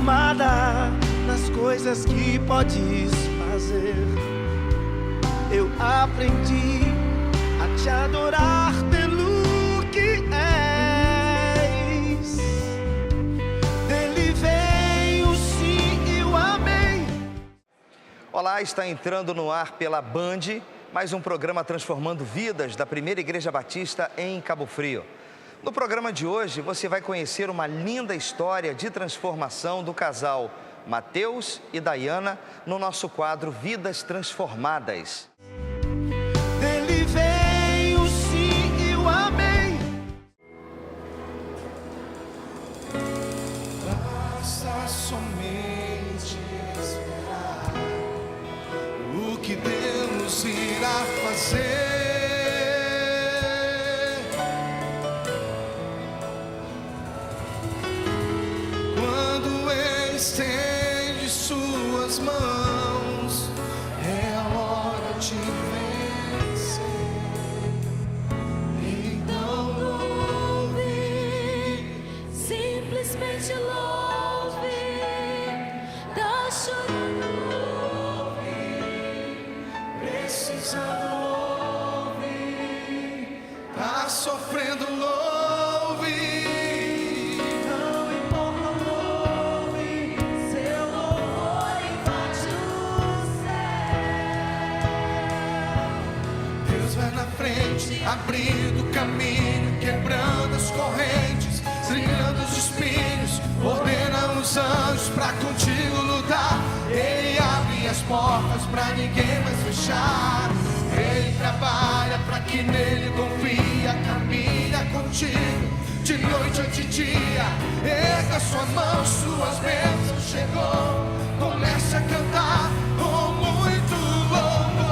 transformada nas coisas que podes fazer. Eu aprendi a te adorar pelo que és. Dele veio o sim e o amém. Olá, está entrando no ar pela Band, mais um programa transformando vidas da Primeira Igreja Batista em Cabo Frio. No programa de hoje, você vai conhecer uma linda história de transformação do casal Mateus e Dayana no nosso quadro Vidas Transformadas. Dele vem o sim e o amém. Basta somente esperar o que Deus irá fazer. Estende suas mãos, é a hora de vencer. Então louve, simplesmente louve. Tá chorando, louve. Precisando, louve. Tá sofrendo, louve. Abrindo caminho, quebrando as correntes, trilhando os espinhos, ordena os anjos pra contigo lutar. Ele abre as portas pra ninguém mais fechar. Ele trabalha pra que nele confia, caminha contigo de noite ou de dia. Erga sua mão, suas bênçãos chegou. Comece a cantar com muito louvor.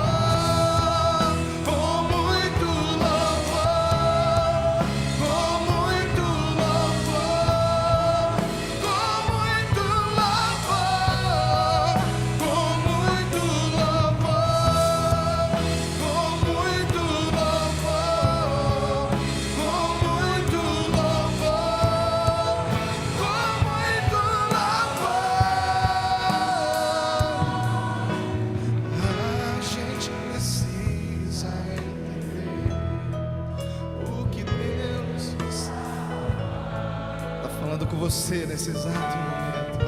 Você nesse exato momento.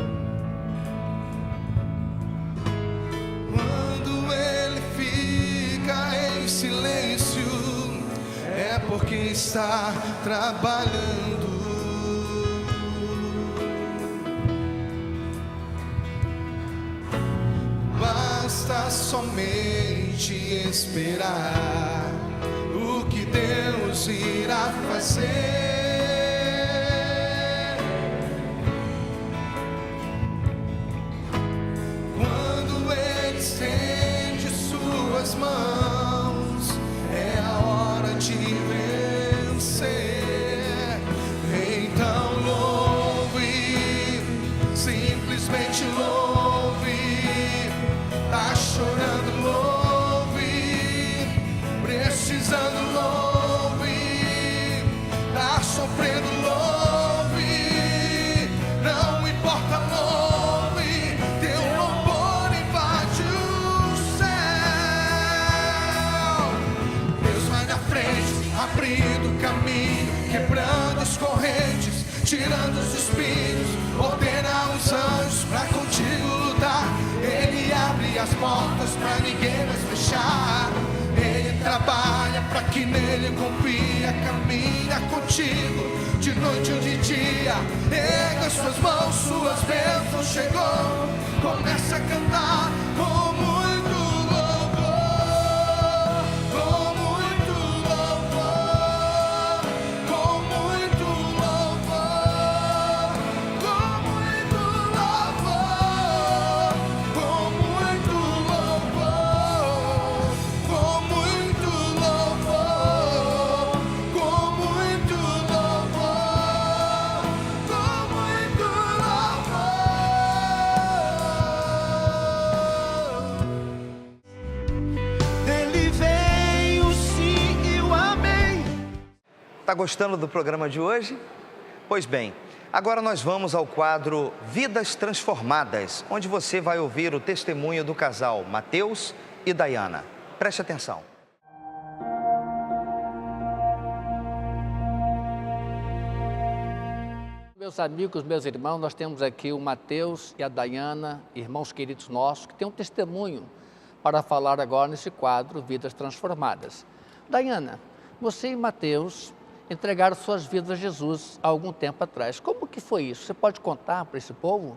Quando ele fica em silêncio, é porque está trabalhando. Basta somente esperar o que Deus irá fazer. Estende suas mãos, é a hora de vencer. Então louve, simplesmente louve. Tá chorando, louve. Precisando, louve. Tá sofrendo, louve. Não importa, louve. Abrindo caminho, quebrando as correntes, tirando os espinhos, ordena os anjos pra contigo lutar. Ele abre as portas pra ninguém mais fechar. Ele trabalha pra que nele confia, caminha contigo de noite ou de dia. Erga suas mãos, suas bênçãos chegou. Começa a cantar com muito louvor, com muito louvor, com muito louvor, com muito louvor, com muito louvor, com muito louvor, com muito louvor, com muito louvor. Dele vem o sim e o amém. Tá gostando do programa de hoje? Pois bem, Agora nós vamos ao quadro Vidas Transformadas, onde você vai ouvir o testemunho do casal Mateus e Dayana. Preste atenção. Meus amigos, meus irmãos, nós temos aqui o Mateus e a Dayana, irmãos queridos nossos, que têm um testemunho para falar agora nesse quadro Vidas Transformadas. Dayana, você e Mateus entregaram suas vidas a Jesus há algum tempo atrás. Como que foi isso? Você pode contar para esse povo?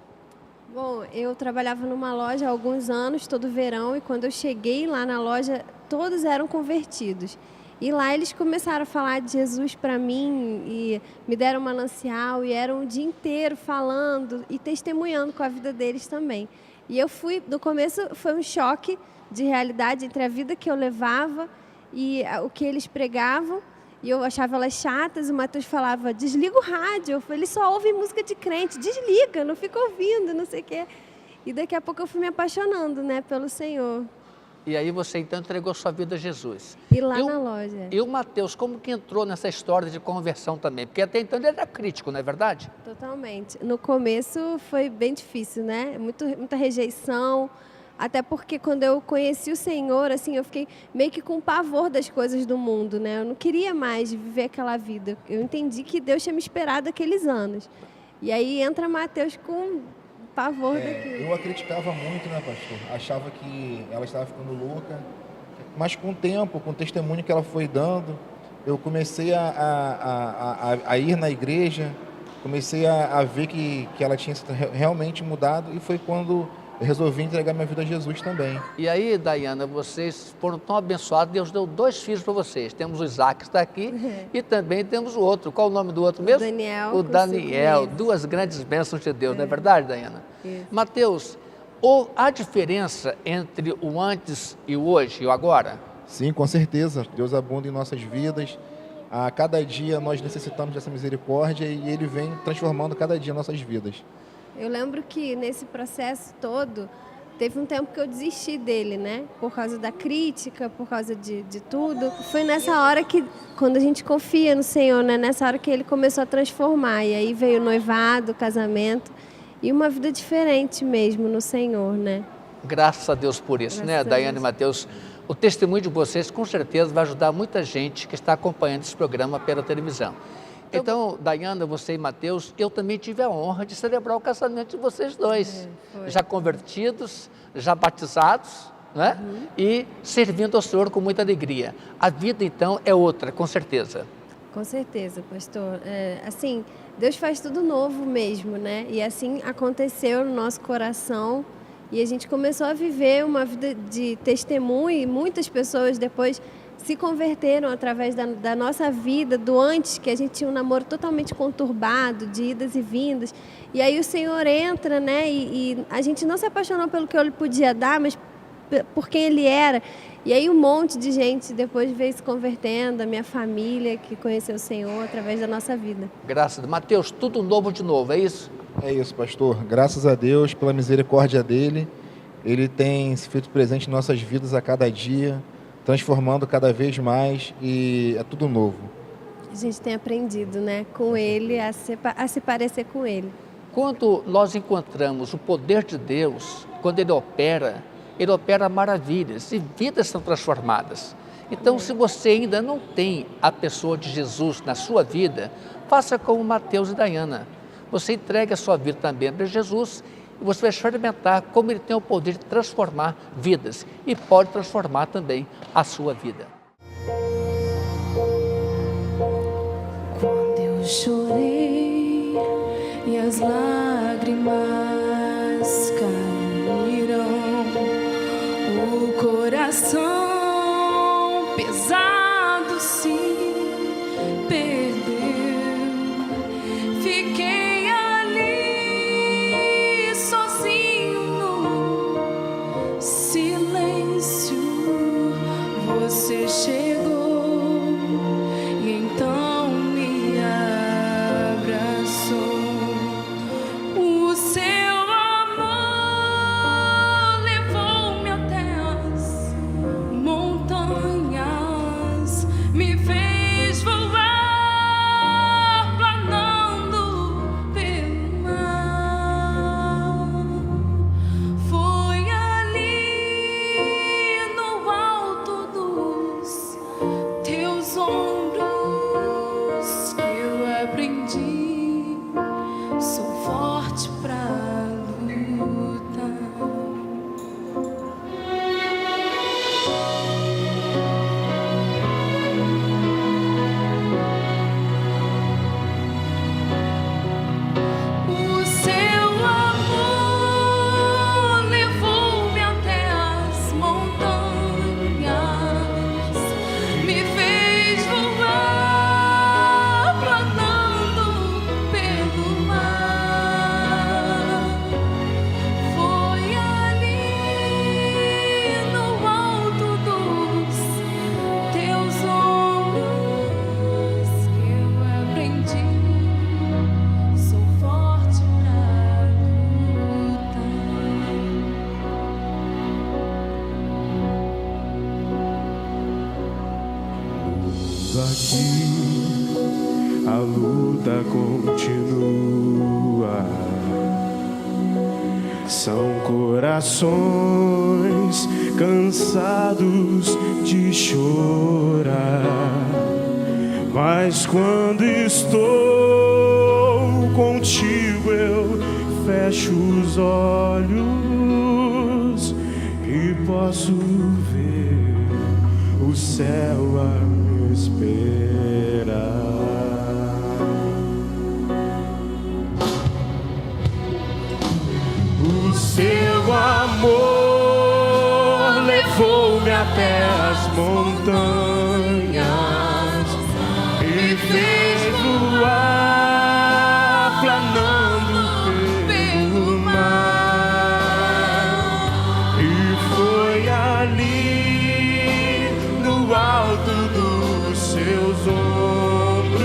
Bom, eu trabalhava numa loja há alguns anos, todo verão, e quando eu cheguei lá na loja, todos eram convertidos. E lá eles começaram a falar de Jesus para mim e me deram um manancial e eram o dia inteiro falando e testemunhando com a vida deles também. E eu fui, no começo foi um choque de realidade entre a vida que eu levava e o que eles pregavam. E eu achava elas chatas, o Mateus falava, desliga o rádio. Eu falei, eles só ouvem música de crente, desliga, não fica ouvindo, não sei o quê. E daqui a pouco eu fui me apaixonando, né, pelo Senhor. E aí você então entregou sua vida a Jesus. E lá na loja. E o Mateus, como que entrou nessa história de conversão também? Porque até então ele era crítico, não é verdade? Totalmente. No começo foi bem difícil, né? Muita rejeição. Até porque quando eu conheci o Senhor, assim, eu fiquei meio que com pavor das coisas do mundo, né? Eu não queria mais viver aquela vida. Eu entendi que Deus tinha me esperado aqueles anos. E aí entra Mateus com pavor daquilo. Eu a criticava muito, né, pastor? Achava que ela estava ficando louca. Mas com o tempo, com o testemunho que ela foi dando, eu comecei a ir na igreja, comecei a ver que ela tinha realmente mudado, e foi quando eu resolvi entregar minha vida a Jesus também. E aí, Dayana, vocês foram tão abençoados, Deus deu 2 filhos para vocês. Temos o Isaac, que está aqui, e também temos o outro. Qual o nome do outro mesmo? Daniel. O Daniel. 2 grandes bênçãos de Deus, não é verdade, Dayana? Isso. Mateus, há diferença entre o antes e o hoje, e o agora? Sim, com certeza. Deus abunda em nossas vidas. A cada dia nós necessitamos dessa misericórdia e Ele vem transformando cada dia nossas vidas. Eu lembro que nesse processo todo, teve um tempo que eu desisti dele, né? Por causa da crítica, por causa de tudo. Foi nessa hora que, quando a gente confia no Senhor, né? Nessa hora que Ele começou a transformar. E aí veio o noivado, o casamento e uma vida diferente mesmo no Senhor, né? Graças a Deus por isso, né, Dayana e Mateus? O testemunho de vocês, com certeza, vai ajudar muita gente que está acompanhando esse programa pela televisão. Então, Dayana, você e Mateus, eu também tive a honra de celebrar o casamento de vocês dois. Já convertidos, já batizados, né? E servindo ao Senhor com muita alegria. A vida, então, é outra, com certeza. Com certeza, pastor. Assim, Deus faz tudo novo mesmo, né? E assim aconteceu no nosso coração. E a gente começou a viver uma vida de testemunho e muitas pessoas depois se converteram através da nossa vida, do antes, que a gente tinha um namoro totalmente conturbado, de idas e vindas. E aí o Senhor entra, né? E a gente não se apaixonou pelo que Ele podia dar, mas por quem Ele era. E aí um monte de gente depois veio se convertendo, a minha família que conheceu o Senhor através da nossa vida. Graças a Deus. Mateus, tudo novo de novo, é isso? É isso, pastor. Graças a Deus pela misericórdia dEle. Ele tem se feito presente em nossas vidas a cada dia, transformando cada vez mais, e é tudo novo. A gente tem aprendido, né, com Ele, a se parecer com Ele. Quando nós encontramos o poder de Deus, quando Ele opera maravilhas e vidas são transformadas. Então, se você ainda não tem a pessoa de Jesus na sua vida, faça como Mateus e Dayana. Você entregue a sua vida também para Jesus e você vai experimentar como Ele tem o poder de transformar vidas e pode transformar também a sua vida. Quando eu chorei e as lágrimas caíram, o coração pesado se perdeu. Fiquei ali sozinho no silêncio. Você chegou e então me abraçou. O seu amor levou-me até as montanhas, me fez voar planando Aqui a luta continua. São corações cansados de chorar, mas quando estou contigo eu fecho os olhos e posso ver o céu a me esperar. O seu amor levou-me até as montanhas e fez voar planando pelo mar. E foi ali no alto dos seus ombros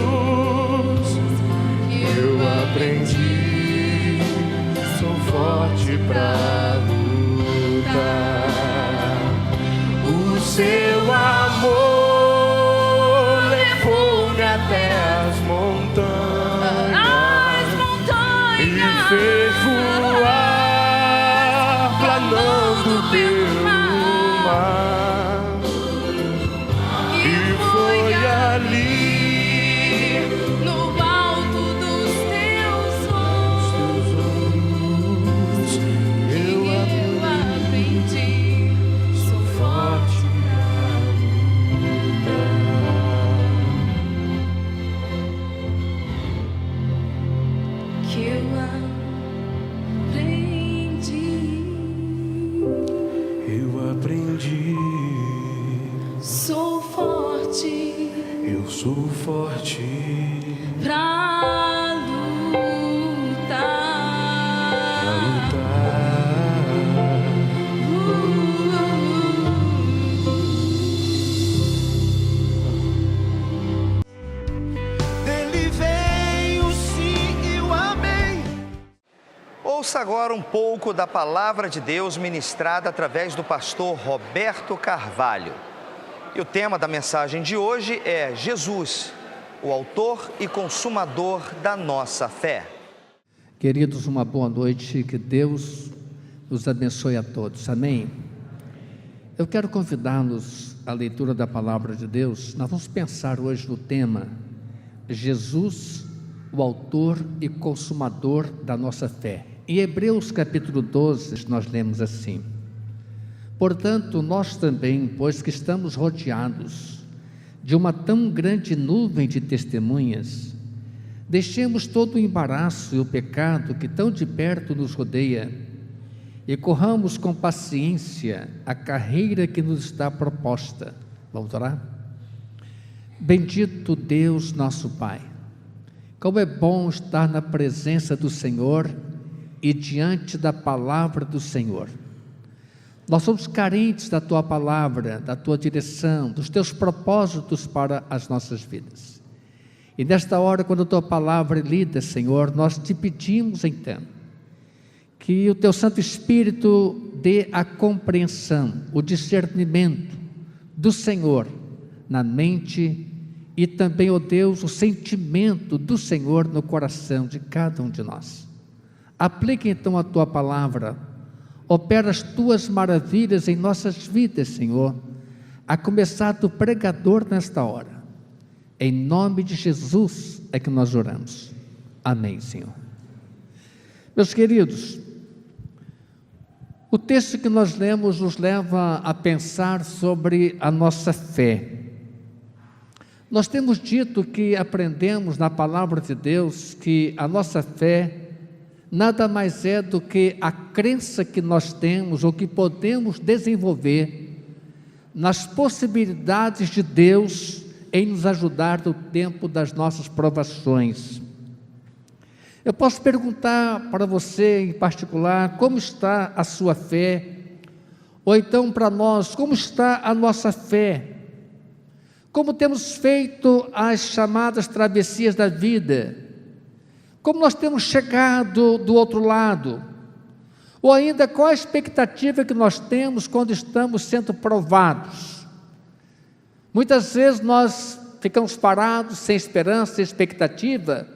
que eu aprendi. Sou forte pra lutar. O seu amor levou-me até as montanhas e fez voar planando pelo mar. E foi ali no alto dos teus ombros eu eu aprendi. Sou forte que eu aprendi. Sou forte Eu sou forte pra lutar. Dele vem o sim e o amém. Ouça agora um pouco da palavra de Deus ministrada através do pastor Roberto Carvalho. E o tema da mensagem de hoje é Jesus, o autor e consumador da nossa fé. Queridos, uma boa noite, que Deus nos abençoe a todos, amém? Eu quero convidá-los à leitura da palavra de Deus. Nós vamos pensar hoje no tema Jesus, o autor e consumador da nossa fé. Em Hebreus capítulo 12, nós lemos assim: portanto, nós também, pois que estamos rodeados de uma tão grande nuvem de testemunhas, deixemos todo o embaraço e o pecado que tão de perto nos rodeia e corramos com paciência a carreira que nos está proposta. Vamos orar? Bendito Deus, nosso Pai, como é bom estar na presença do Senhor e diante da palavra do Senhor. Nós somos carentes da Tua palavra, da Tua direção, dos Teus propósitos para as nossas vidas. E nesta hora, quando a Tua palavra é lida, Senhor, nós te pedimos então, que o Teu Santo Espírito dê a compreensão, o discernimento do Senhor na mente e também, ó Deus, o sentimento do Senhor no coração de cada um de nós. Aplique então a Tua palavra, opera as Tuas maravilhas em nossas vidas, Senhor, a começar do pregador nesta hora. Em nome de Jesus é que nós oramos. Amém, Senhor. Meus queridos, o texto que nós lemos nos leva a pensar sobre a nossa fé. Nós temos dito que aprendemos na palavra de Deus que a nossa fé nada mais é do que a crença que nós temos ou que podemos desenvolver nas possibilidades de Deus em nos ajudar no tempo das nossas provações. Eu posso perguntar para você em particular, como está a sua fé? Ou então para nós, como está a nossa fé? Como temos feito as chamadas travessias da vida? Como nós temos chegado do outro lado? Ou ainda, qual a expectativa que nós temos quando estamos sendo provados? Muitas vezes nós ficamos parados, sem esperança, sem expectativa,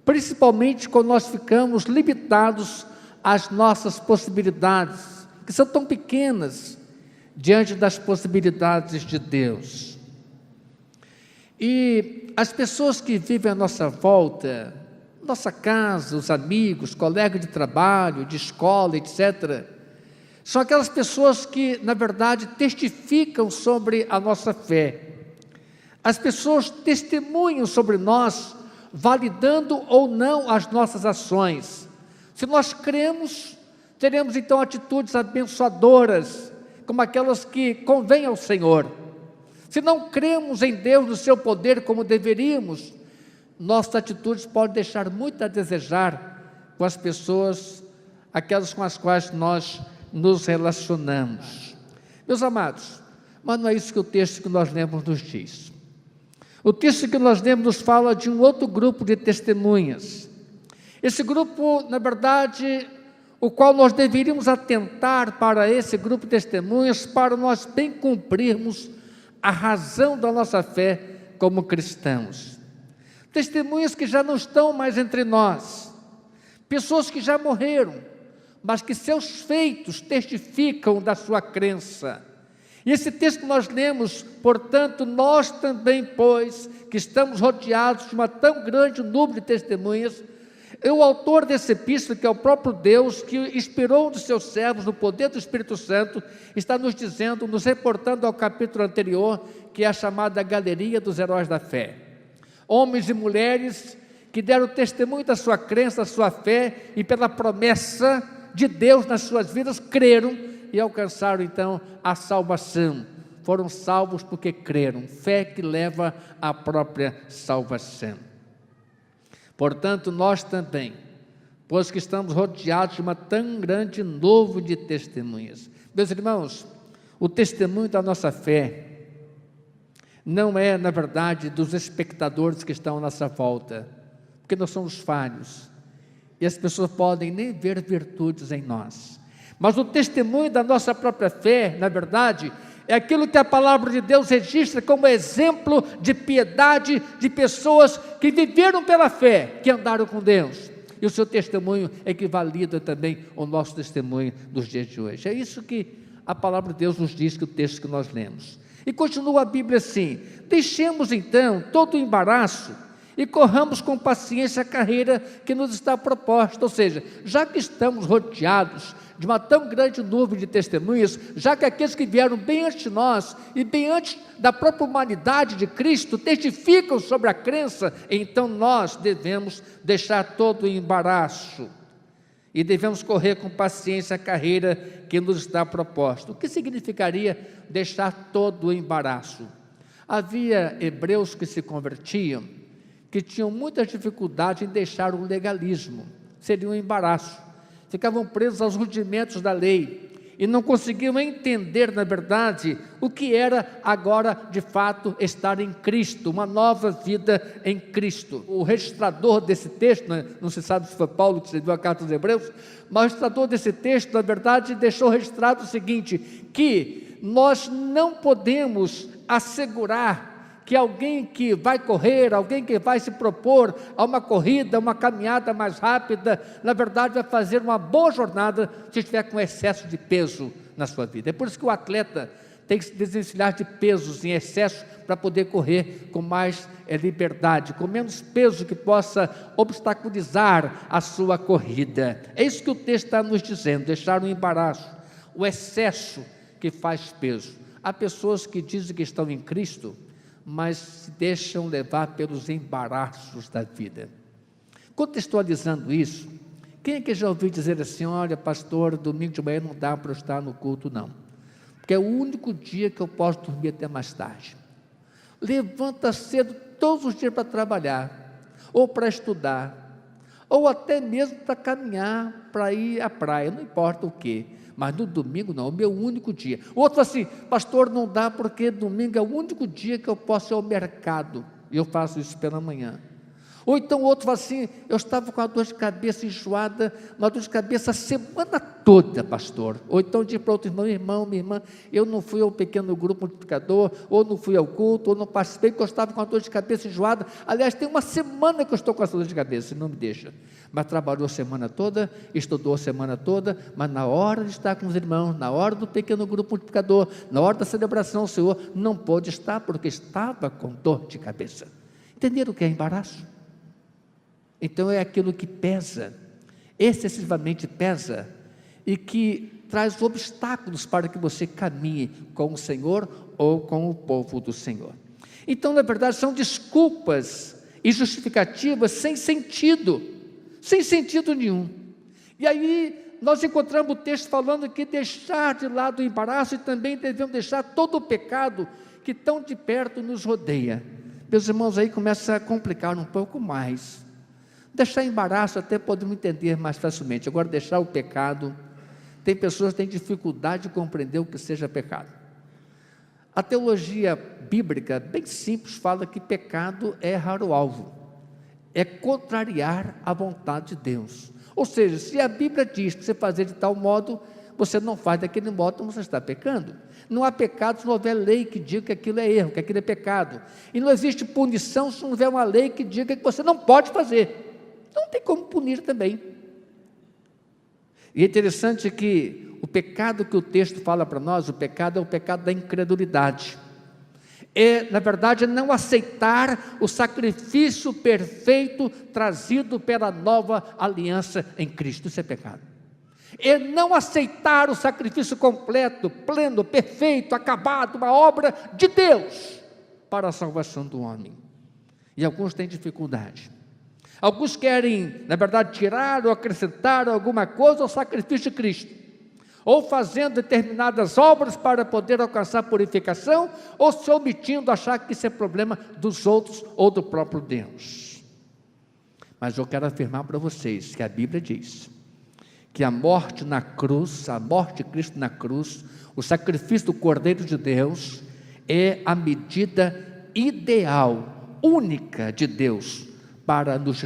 principalmente quando nós ficamos limitados às nossas possibilidades, que são tão pequenas, diante das possibilidades de Deus. E as pessoas que vivem à nossa volta, nossa casa, os amigos, colegas de trabalho, de escola, etc., são aquelas pessoas que, na verdade, testificam sobre a nossa fé. As pessoas testemunham sobre nós, validando ou não as nossas ações. Se nós cremos, teremos então atitudes abençoadoras, como aquelas que convêm ao Senhor. Se não cremos em Deus, no seu poder, como deveríamos, nossas atitudes podem deixar muito a desejar com as pessoas, aquelas com as quais nós nos relacionamos. Meus amados, mas não é isso que o texto que nós lemos nos diz. O texto que nós lemos nos fala de um outro grupo de testemunhas. Esse grupo, na verdade, o qual nós deveríamos atentar para esse grupo de testemunhas, para nós bem cumprirmos a razão da nossa fé como cristãos. Testemunhas que já não estão mais entre nós, pessoas que já morreram, mas que seus feitos testificam da sua crença. E esse texto que nós lemos, portanto, nós também, pois, que estamos rodeados de uma tão grande número de testemunhas, o autor desse epístola, que é o próprio Deus, que inspirou um dos seus servos no poder do Espírito Santo, está nos dizendo, nos reportando ao capítulo anterior, que é a chamada Galeria dos Heróis da Fé. Homens e mulheres que deram testemunho da sua crença, da sua fé, e pela promessa de Deus nas suas vidas, creram e alcançaram então a salvação. Foram salvos porque creram, fé que leva à própria salvação. Portanto, nós também, pois que estamos rodeados de uma tão grande número de testemunhas. Meus irmãos, o testemunho da nossa fé não é, na verdade, dos espectadores que estão à nossa volta, porque nós somos falhos, e as pessoas podem nem ver virtudes em nós. Mas o testemunho da nossa própria fé, na verdade, é aquilo que a palavra de Deus registra como exemplo de piedade de pessoas que viveram pela fé, que andaram com Deus. E o seu testemunho é que valida também o nosso testemunho dos dias de hoje. É isso que a palavra de Deus nos diz, que o texto que nós lemos. E continua a Bíblia assim: deixemos então todo o embaraço e corramos com paciência a carreira que nos está proposta. Ou seja, já que estamos rodeados de uma tão grande nuvem de testemunhas, já que aqueles que vieram bem antes de nós e bem antes da própria humanidade de Cristo testificam sobre a crença, então nós devemos deixar todo o embaraço e devemos correr com paciência a carreira que nos está proposta. O que significaria deixar todo o embaraço? Havia hebreus que se convertiam, que tinham muita dificuldade em deixar o legalismo, seria um embaraço. Ficavam presos aos rudimentos da lei e não conseguiam entender, na verdade, o que era agora, de fato, estar em Cristo, uma nova vida em Cristo. O registrador desse texto, não se sabe se foi Paulo que escreveu a carta aos Hebreus, mas o registrador desse texto, na verdade, deixou registrado o seguinte, que nós não podemos assegurar que alguém que vai correr, alguém que vai se propor a uma corrida, uma caminhada mais rápida, na verdade vai fazer uma boa jornada se estiver com excesso de peso na sua vida. É por isso que o atleta tem que se desvencilhar de pesos em excesso para poder correr com mais liberdade, com menos peso que possa obstaculizar a sua corrida. É isso que o texto está nos dizendo, deixar o embaraço, o excesso que faz peso. Há pessoas que dizem que estão em Cristo, mas se deixam levar pelos embaraços da vida. Contextualizando isso, quem é que já ouviu dizer assim: olha, pastor, domingo de manhã não dá para eu estar no culto, não, porque é o único dia que eu posso dormir até mais tarde. Levanta cedo todos os dias para trabalhar, ou para estudar, ou até mesmo para caminhar, para ir à praia, não importa o quê. Mas no domingo não, é o meu único dia. O outro fala assim: pastor, não dá porque domingo é o único dia que eu posso ir ao mercado, e eu faço isso pela manhã. Ou então o outro fala assim, eu estava com a dor de cabeça enjoada, uma dor de cabeça a semana toda, pastor. Ou então diz para outro irmão, minha irmã, eu não fui ao pequeno grupo multiplicador, ou não fui ao culto, ou não participei, porque eu estava com a dor de cabeça enjoada. Aliás, tem uma semana que eu estou com essa dor de cabeça, não me deixa. Mas trabalhou a semana toda, estudou a semana toda, mas na hora de estar com os irmãos, na hora do pequeno grupo multiplicador, na hora da celebração ao Senhor, não pôde estar porque estava com dor de cabeça. Entenderam o que é embaraço? Então é aquilo que pesa, excessivamente pesa, e que traz obstáculos para que você caminhe com o Senhor ou com o povo do Senhor. Então, na verdade, são desculpas e justificativas sem sentido nenhum. E aí nós encontramos o texto falando que deixar de lado o embaraço e também devemos deixar todo o pecado que tão de perto nos rodeia. Meus irmãos, aí começa a complicar um pouco mais. Deixar embaraço até podemos entender mais facilmente. Agora, deixar o pecado, tem pessoas que têm dificuldade de compreender o que seja pecado. A teologia bíblica, bem simples, fala que pecado é errar o alvo, é contrariar a vontade de Deus. Ou seja, se a Bíblia diz que você fazer de tal modo, você não faz daquele modo, então você está pecando. Não há pecado se não houver lei que diga que aquilo é erro, que aquilo é pecado. E não existe punição se não houver uma lei que diga que você não pode fazer. Não tem como punir também. E é interessante que o pecado que o texto fala para nós, o pecado é o pecado da incredulidade. Na verdade, não aceitar o sacrifício perfeito trazido pela nova aliança em Cristo. Isso é pecado. É não aceitar o sacrifício completo, pleno, perfeito, acabado, uma obra de Deus para a salvação do homem. E alguns têm dificuldade. Alguns querem, na verdade, tirar ou acrescentar alguma coisa ao sacrifício de Cristo, ou fazendo determinadas obras para poder alcançar purificação, ou se omitindo, achar que isso é problema dos outros ou do próprio Deus. Mas eu quero afirmar para vocês que a Bíblia diz que a morte na cruz, a morte de Cristo na cruz, o sacrifício do Cordeiro de Deus, é a medida ideal, única de Deus, para nos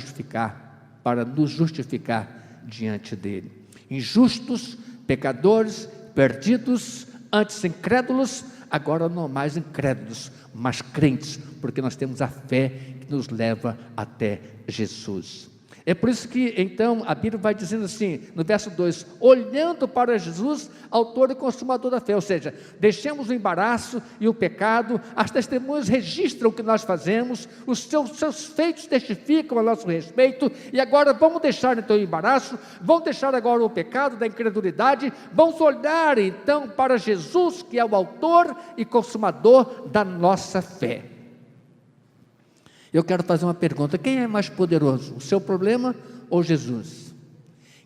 justificar diante dele. Injustos, pecadores, perdidos, antes incrédulos, agora não mais incrédulos, mas crentes, porque nós temos a fé que nos leva até Jesus. É por isso que, então, a Bíblia vai dizendo assim, no verso 2, olhando para Jesus, autor e consumador da fé, ou seja, deixemos o embaraço e o pecado, as testemunhas registram o que nós fazemos, os seus feitos testificam a nosso respeito, e agora vamos deixar então o embaraço, vamos deixar agora o pecado da incredulidade, vamos olhar então para Jesus, que é o autor e consumador da nossa fé. Eu quero fazer uma pergunta, quem é mais poderoso, o seu problema ou Jesus?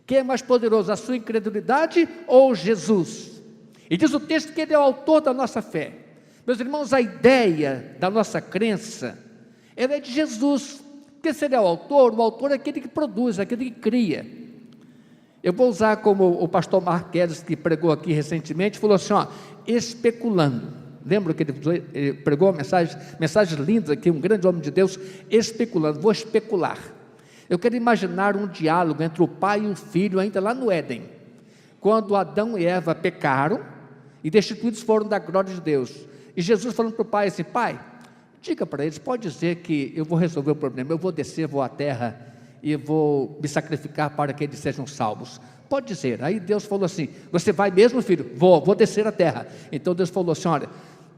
Quem é mais poderoso, a sua incredulidade ou Jesus? E diz o texto que ele é o autor da nossa fé. Meus irmãos, a ideia da nossa crença, ela é de Jesus, porque se ele é o autor é aquele que produz, aquele que cria. Eu vou usar como o pastor Marques, que pregou aqui recentemente, falou assim, especulando. Lembra que ele pregou mensagens lindas aqui, um grande homem de Deus, especulando, vou especular. Eu quero imaginar um diálogo entre o pai e o filho, ainda lá no Éden, quando Adão e Eva pecaram, e destituídos foram da glória de Deus, e Jesus falando para o pai assim, pai, diga para eles, pode dizer que eu vou resolver o problema, eu vou descer, vou à terra, e vou me sacrificar para que eles sejam salvos. Pode dizer. Aí Deus falou assim, você vai mesmo, filho? Vou descer à terra. Então Deus falou assim, olha,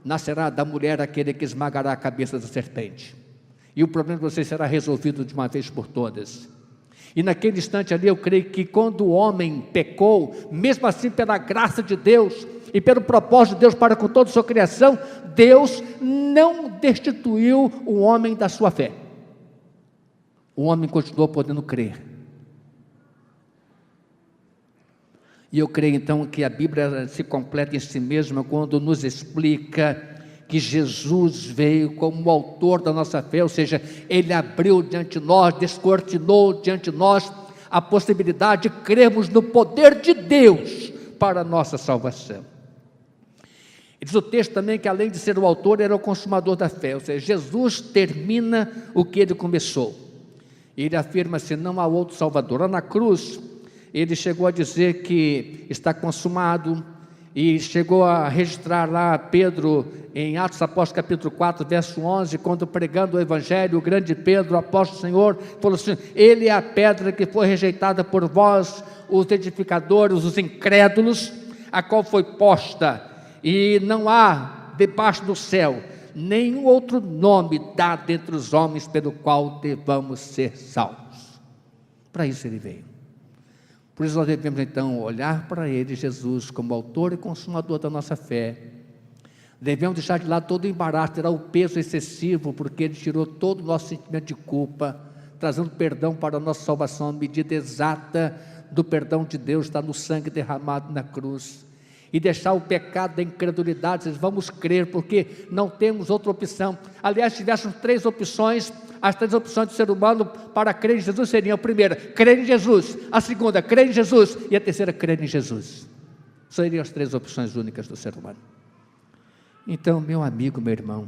nascerá da mulher aquele que esmagará a cabeça da serpente, e o problema de vocês será resolvido de uma vez por todas. E naquele instante ali, eu creio que quando o homem pecou, mesmo assim pela graça de Deus, e pelo propósito de Deus para com toda a sua criação, Deus não destituiu o homem da sua fé. O homem continuou podendo crer. E eu creio então que a Bíblia se completa em si mesma quando nos explica que Jesus veio como o autor da nossa fé, ou seja, Ele abriu diante de nós, descortinou diante de nós a possibilidade de crermos no poder de Deus para a nossa salvação. E diz o texto também que além de ser o autor, era o consumador da fé, ou seja, Jesus termina o que Ele começou. Ele afirma assim: não há outro Salvador. Lá na cruz, ele chegou a dizer que está consumado, e chegou a registrar lá Pedro, em Atos Apóstolos capítulo 4, verso 11, quando pregando o Evangelho, o grande Pedro, o apóstolo do Senhor, falou assim: ele é a pedra que foi rejeitada por vós, os edificadores, os incrédulos, a qual foi posta, e não há debaixo do céu nenhum outro nome dado entre os homens pelo qual devamos ser salvos. Para isso ele veio. Por isso nós devemos então olhar para ele, Jesus, como autor e consumador da nossa fé. Devemos deixar de lado todo o embaraço, tirar o peso excessivo, porque ele tirou todo o nosso sentimento de culpa, trazendo perdão para a nossa salvação. A medida exata do perdão de Deus está no sangue derramado na cruz. E deixar o pecado da incredulidade, vamos crer, porque não temos outra opção. Aliás, se tivéssemos 3 opções, as 3 opções do ser humano para crer em Jesus seriam: a primeira, crer em Jesus; a segunda, crer em Jesus; e a terceira, crer em Jesus. Seriam as 3 opções únicas do ser humano. Então, meu amigo, meu irmão,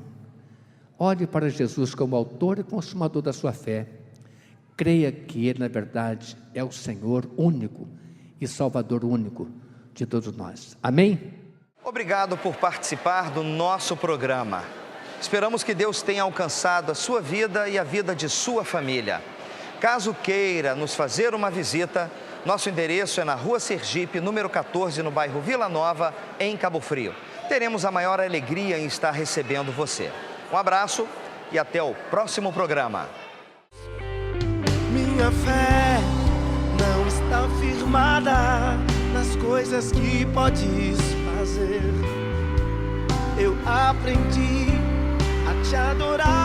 olhe para Jesus como autor e consumador da sua fé. Creia que Ele, na verdade, é o Senhor único e Salvador único de todos nós. Amém? Obrigado por participar do nosso programa. Esperamos que Deus tenha alcançado a sua vida e a vida de sua família. Caso queira nos fazer uma visita, nosso endereço é na Rua Sergipe, número 14, no bairro Vila Nova, em Cabo Frio. Teremos a maior alegria em estar recebendo você. Um abraço e até o próximo programa. Minha fé não está firmada nas coisas que podes fazer. Eu aprendi a te adorar